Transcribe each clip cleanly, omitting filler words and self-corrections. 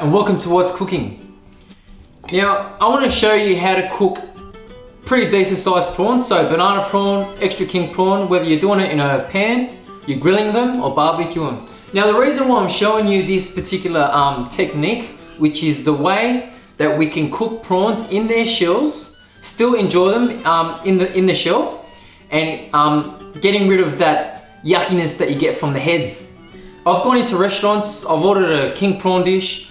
and welcome to What's Cooking. Now, I want to show you how to cook pretty decent sized prawns. So banana prawn, extra king prawn, whether you're doing it in a pan, you're grilling them or barbecuing. Now the reason why I'm showing you this particular technique, which is the way that we can cook prawns in their shells, still enjoy them in the shell, and getting rid of that yuckiness that you get from the heads. I've gone into restaurants, I've ordered a king prawn dish,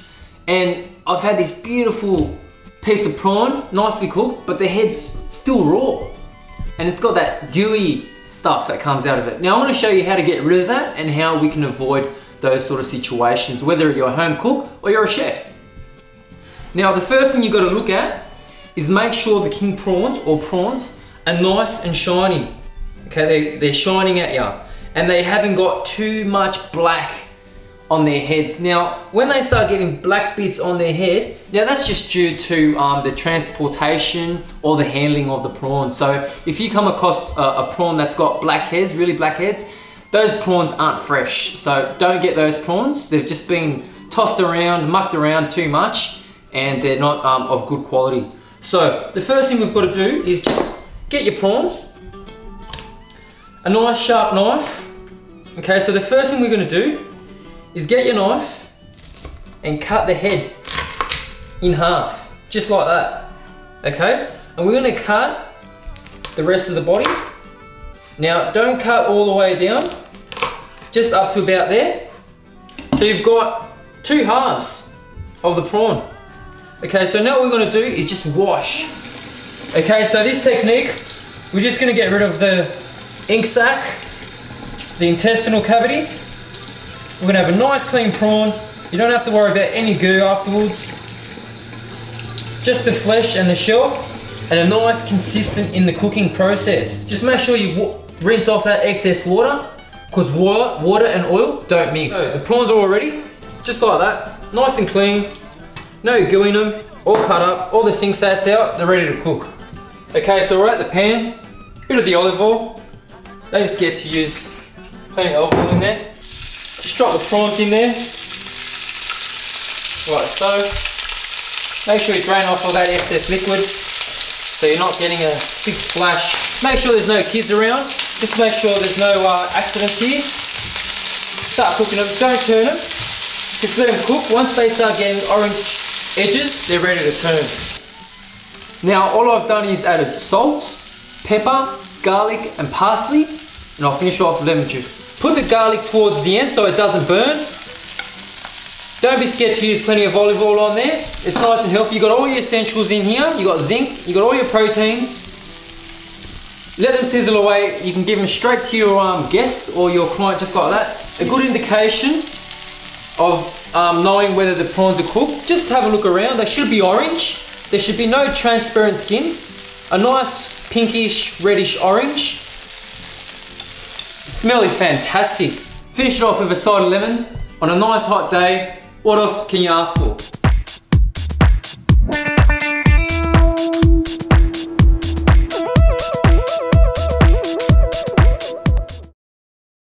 and I've had this beautiful piece of prawn, nicely cooked, but the head's still raw. And it's got that gooey stuff that comes out of it. Now I want to show you how to get rid of that and how we can avoid those sort of situations, whether you're a home cook or you're a chef. Now the first thing you've got to look at is make sure the king prawns or prawns are nice and shiny. Okay, they're shining at you. And they haven't got too much black on their heads. Now, when they start getting black bits on their head, now that's just due to the transportation or the handling of the prawn. So if you come across a prawn that's got black heads, really black heads, those prawns aren't fresh. So don't get those prawns. They've just been tossed around, mucked around too much, and they're not of good quality. So the first thing we've got to do is just get your prawns, a nice sharp knife. Okay, so the first thing we're going to do is get your knife and cut the head in half, just like that. Okay, and we're going to cut the rest of the body. Now don't cut all the way down, just up to about there. So you've got two halves of the prawn. Okay, so now what we're going to do is just wash. Okay, so this technique, we're just going to get rid of the ink sac, the intestinal cavity. We're going to have a nice clean prawn. You don't have to worry about any goo afterwards. Just the flesh and the shell, and a nice consistent in the cooking process. Just make sure you rinse off that excess water, because water and oil don't mix. So the prawns are all ready, just like that, nice and clean, no goo in them, all cut up, all the sink sats out, they're ready to cook. Okay, so we're at the pan, bit of the olive oil. Don't forget to use plenty of olive oil in there. Just drop the prawns in there, like so. Make sure you drain off all that excess liquid so you're not getting a big splash. Make sure there's no kids around. Just make sure there's no accidents here. Start cooking them, don't turn them. Just let them cook. Once they start getting orange edges, they're ready to turn. Now all I've done is added salt, pepper, garlic and parsley, and I'll finish off with lemon juice. Put the garlic towards the end so it doesn't burn. Don't be scared to use plenty of olive oil on there. It's nice and healthy. You've got all your essentials in here. You've got zinc, you've got all your proteins. Let them sizzle away. You can give them straight to your guest or your client just like that. A good indication of knowing whether the prawns are cooked. Just have a look around. They should be orange. There should be no transparent skin. A nice pinkish, reddish orange. Smell is fantastic. Finish it off with a side of lemon on a nice hot day. What else can you ask for?